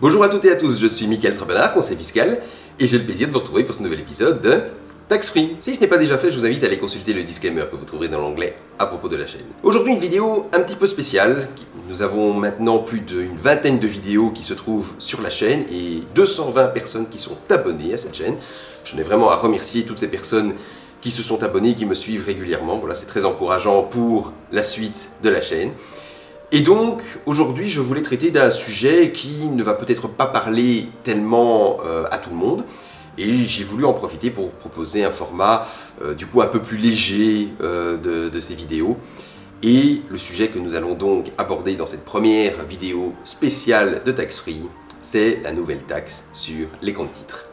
Bonjour à toutes et à tous, je suis Mickaël Trapenard, conseiller fiscal, et j'ai le plaisir de vous retrouver pour ce nouvel épisode de Tax Free. Si ce n'est pas déjà fait, je vous invite à aller consulter le disclaimer que vous trouverez dans l'onglet à propos de la chaîne. Aujourd'hui, une vidéo un petit peu spéciale. Nous avons maintenant plus d'une vingtaine de vidéos qui se trouvent sur la chaîne et 220 personnes qui sont abonnées à cette chaîne. Je n'ai vraiment à remercier toutes ces personnes qui se sont abonnées, qui me suivent régulièrement. Voilà, c'est très encourageant pour la suite de la chaîne. Et donc, aujourd'hui, je voulais traiter d'un sujet qui ne va peut-être pas parler tellement à tout le monde. Et j'ai voulu en profiter pour proposer un format du coup un peu plus léger de ces vidéos. Et le sujet que nous allons donc aborder dans cette première vidéo spéciale de Tax Free, c'est la nouvelle taxe sur les comptes titres.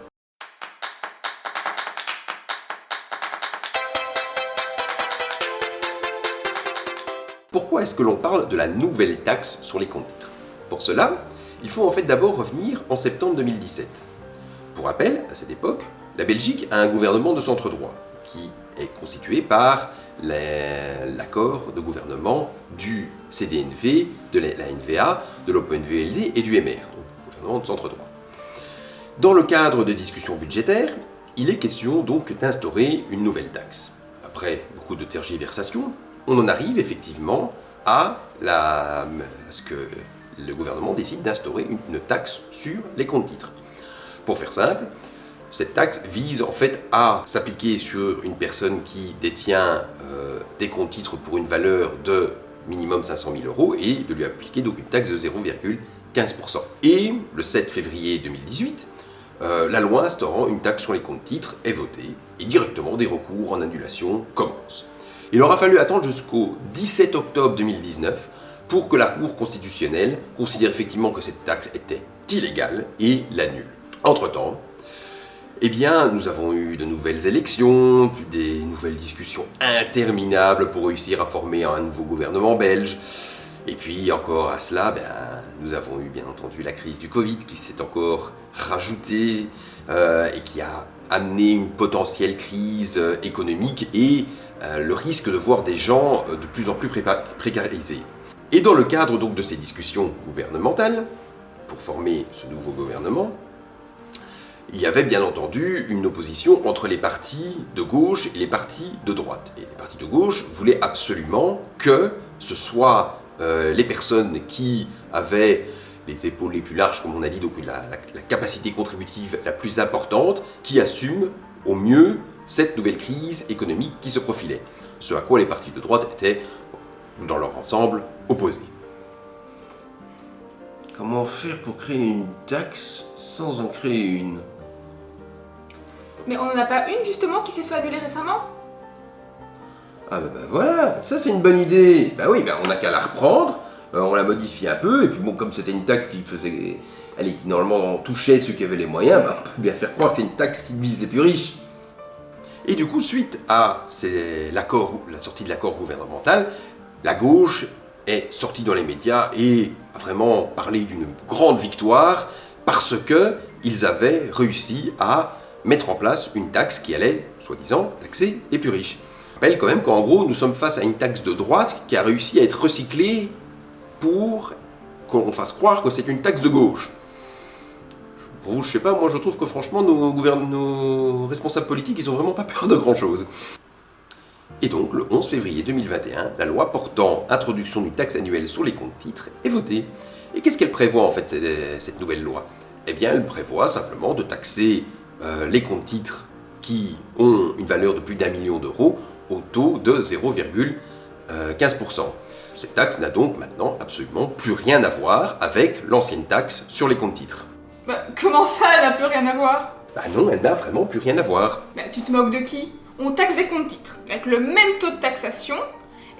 Pourquoi est-ce que l'on parle de la nouvelle taxe sur les comptes titres? Pour cela, il faut en fait d'abord revenir en septembre 2017. Pour rappel, à cette époque, la Belgique a un gouvernement de centre droit qui est constitué par l'accord de gouvernement du CDNV, de la NVA, de l'OPNVLD et du MR, donc gouvernement de centre droit. Dans le cadre de discussions budgétaires, il est question donc d'instaurer une nouvelle taxe. Après beaucoup de tergiversations, on en arrive effectivement à ce que le gouvernement décide d'instaurer une taxe sur les comptes titres. Pour faire simple, cette taxe vise en fait à s'appliquer sur une personne qui détient des comptes titres pour une valeur de minimum 500 000 € et de lui appliquer donc une taxe de 0,15%. Et le 7 février 2018, la loi instaurant une taxe sur les comptes titres est votée et directement des recours en annulation commencent. Il aura fallu attendre jusqu'au 17 octobre 2019 pour que la Cour constitutionnelle considère effectivement que cette taxe était illégale et l'annule. Entre-temps, eh bien, nous avons eu de nouvelles élections, puis des nouvelles discussions interminables pour réussir à former un nouveau gouvernement belge. Et puis encore à cela, nous avons eu bien entendu la crise du Covid qui s'est encore rajoutée et qui a amené une potentielle crise économique et le risque de voir des gens de plus en plus précarisés. Et dans le cadre donc de ces discussions gouvernementales, pour former ce nouveau gouvernement, il y avait bien entendu une opposition entre les partis de gauche et les partis de droite. Et les partis de gauche voulaient absolument que ce soit les personnes qui avaient les épaules les plus larges, comme on a dit, donc la capacité contributive la plus importante, qui assument au mieux cette nouvelle crise économique qui se profilait. Ce à quoi les partis de droite étaient, dans leur ensemble, opposés. Comment faire pour créer une taxe sans en créer une? Mais on n'en a pas une justement qui s'est fait annuler récemment? Ah voilà, ça c'est une bonne idée. Bah oui, on n'a qu'à la reprendre, on la modifie un peu, et puis bon, comme c'était une taxe qui normalement touchait ceux qui avaient les moyens, on peut bien faire croire que c'est une taxe qui vise les plus riches. Et du coup, suite à la sortie de l'accord gouvernemental, la gauche est sortie dans les médias et a vraiment parlé d'une grande victoire parce qu'ils avaient réussi à mettre en place une taxe qui allait, soi-disant, taxer les plus riches. Je rappelle quand même qu'en gros, nous sommes face à une taxe de droite qui a réussi à être recyclée pour qu'on fasse croire que c'est une taxe de gauche. Pour vous, je sais pas, moi je trouve que franchement, nos responsables politiques, ils ont vraiment pas peur de grand-chose. Et donc, le 11 février 2021, la loi portant introduction d'une taxe annuelle sur les comptes titres est votée. Et qu'est-ce qu'elle prévoit en fait, cette nouvelle loi? Eh bien, elle prévoit simplement de taxer les comptes titres qui ont une valeur de plus d'1 million d'euros au taux de 0,15%. Cette taxe n'a donc maintenant absolument plus rien à voir avec l'ancienne taxe sur les comptes titres. Comment ça, elle n'a plus rien à voir? Non, elle n'a vraiment plus rien à voir. Tu te moques de qui? On taxe des comptes titres, avec le même taux de taxation,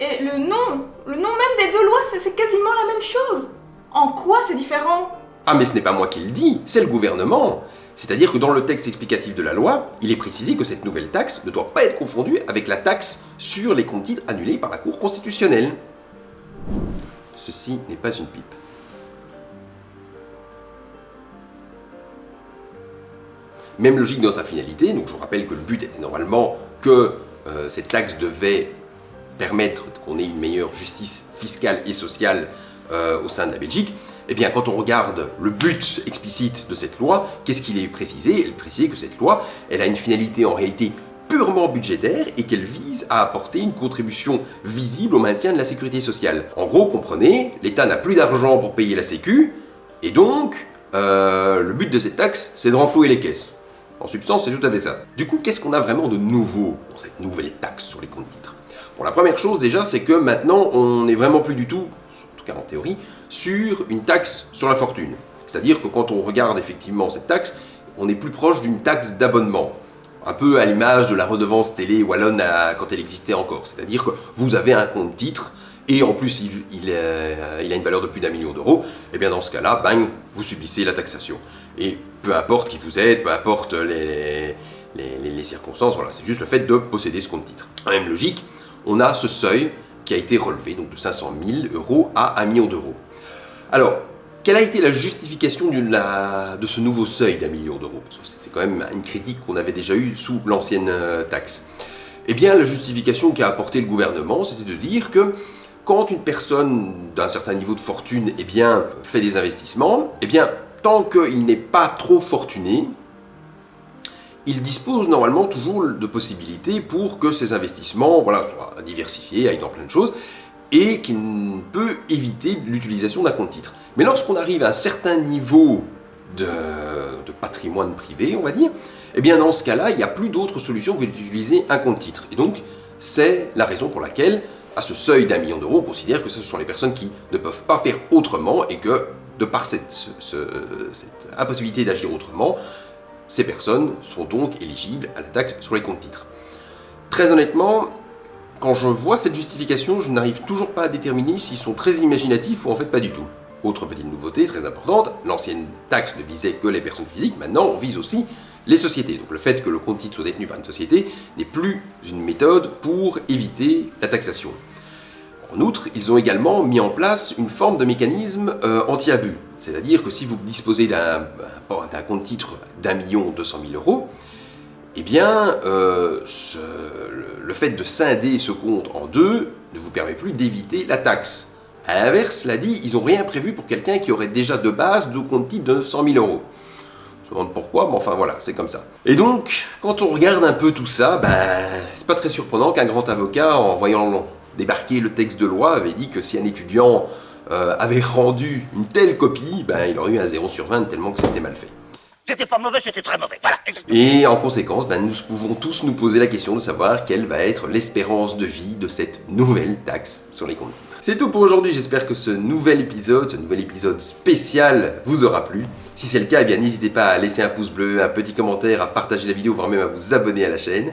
et le nom même des deux lois, c'est quasiment la même chose. En quoi c'est différent? Ah mais ce n'est pas moi qui le dis, c'est le gouvernement. C'est-à-dire que dans le texte explicatif de la loi, il est précisé que cette nouvelle taxe ne doit pas être confondue avec la taxe sur les comptes titres annulée par la Cour constitutionnelle. Ceci n'est pas une pipe. Même logique dans sa finalité, donc je vous rappelle que le but était normalement que cette taxe devait permettre qu'on ait une meilleure justice fiscale et sociale au sein de la Belgique, Eh bien, quand on regarde le but explicite de cette loi, qu'est-ce qu'il est précisé? Il est précisé que cette loi, elle a une finalité en réalité purement budgétaire et qu'elle vise à apporter une contribution visible au maintien de la sécurité sociale. En gros, comprenez, l'État n'a plus d'argent pour payer la Sécu, et donc, le but de cette taxe, c'est de renflouer les caisses. En substance, c'est tout à fait ça. Du coup, qu'est-ce qu'on a vraiment de nouveau dans cette nouvelle taxe sur les comptes titres? Bon, la première chose déjà, c'est que maintenant, on n'est vraiment plus du tout, en tout cas en théorie, sur une taxe sur la fortune. C'est-à-dire que quand on regarde effectivement cette taxe, on est plus proche d'une taxe d'abonnement. Un peu à l'image de la redevance télé wallonne quand elle existait encore. C'est-à-dire que vous avez un compte titre, et en plus il a une valeur de plus d'1 million d'euros, et bien dans ce cas-là, bang, vous subissez la taxation. Et peu importe qui vous êtes, peu importe les circonstances, voilà, c'est juste le fait de posséder ce compte titre. En même logique, on a ce seuil qui a été relevé, donc de 500 000 euros à 1 million d'euros. Alors, quelle a été la justification de ce nouveau seuil d'1 million d'euros? Parce que c'était quand même une critique qu'on avait déjà eue sous l'ancienne taxe. Eh bien, la justification qu'a apporté le gouvernement, c'était de dire que quand une personne d'un certain niveau de fortune eh bien, fait des investissements, eh bien, tant qu'il n'est pas trop fortuné, il dispose normalement toujours de possibilités pour que ses investissements voilà, soient diversifiés, aillent dans plein de choses, et qu'il peut éviter l'utilisation d'un compte titre. Mais lorsqu'on arrive à un certain niveau de patrimoine privé, on va dire, eh bien dans ce cas-là, il n'y a plus d'autre solution que d'utiliser un compte titre. Et donc, c'est la raison pour laquelle, à ce seuil d'1 million d'euros, on considère que ce sont les personnes qui ne peuvent pas faire autrement et que, de par cette impossibilité d'agir autrement, ces personnes sont donc éligibles à la taxe sur les comptes titres. Très honnêtement, quand je vois cette justification, je n'arrive toujours pas à déterminer s'ils sont très imaginatifs ou en fait pas du tout. Autre petite nouveauté très importante, l'ancienne taxe ne visait que les personnes physiques, maintenant on vise aussi les sociétés. Donc le fait que le compte titre soit détenu par une société n'est plus une méthode pour éviter la taxation. En outre, ils ont également mis en place une forme de mécanisme anti-abus. C'est-à-dire que si vous disposez d'un compte titre d'1 200 000 euros, eh bien, le fait de scinder ce compte en deux ne vous permet plus d'éviter la taxe. A l'inverse, cela dit, ils n'ont rien prévu pour quelqu'un qui aurait déjà de base deux comptes titres de 900 000 euros. Je me demande pourquoi, mais enfin voilà, c'est comme ça. Et donc, quand on regarde un peu tout ça, c'est pas très surprenant qu'un grand avocat, en voyant débarquer le texte de loi, avait dit que si un étudiant avait rendu une telle copie, il aurait eu un 0 sur 20 tellement que c'était mal fait. C'était pas mauvais, c'était très mauvais, voilà. Et en conséquence, nous pouvons tous nous poser la question de savoir quelle va être l'espérance de vie de cette nouvelle taxe sur les comptes titres. C'est tout pour aujourd'hui, j'espère que ce nouvel épisode spécial vous aura plu. Si c'est le cas, eh bien n'hésitez pas à laisser un pouce bleu, un petit commentaire, à partager la vidéo, voire même à vous abonner à la chaîne.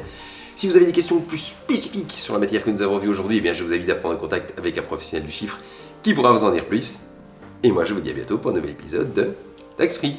Si vous avez des questions plus spécifiques sur la matière que nous avons vue aujourd'hui, eh bien je vous invite à prendre contact avec un professionnel du chiffre qui pourra vous en dire plus. Et moi je vous dis à bientôt pour un nouvel épisode de Tax Free.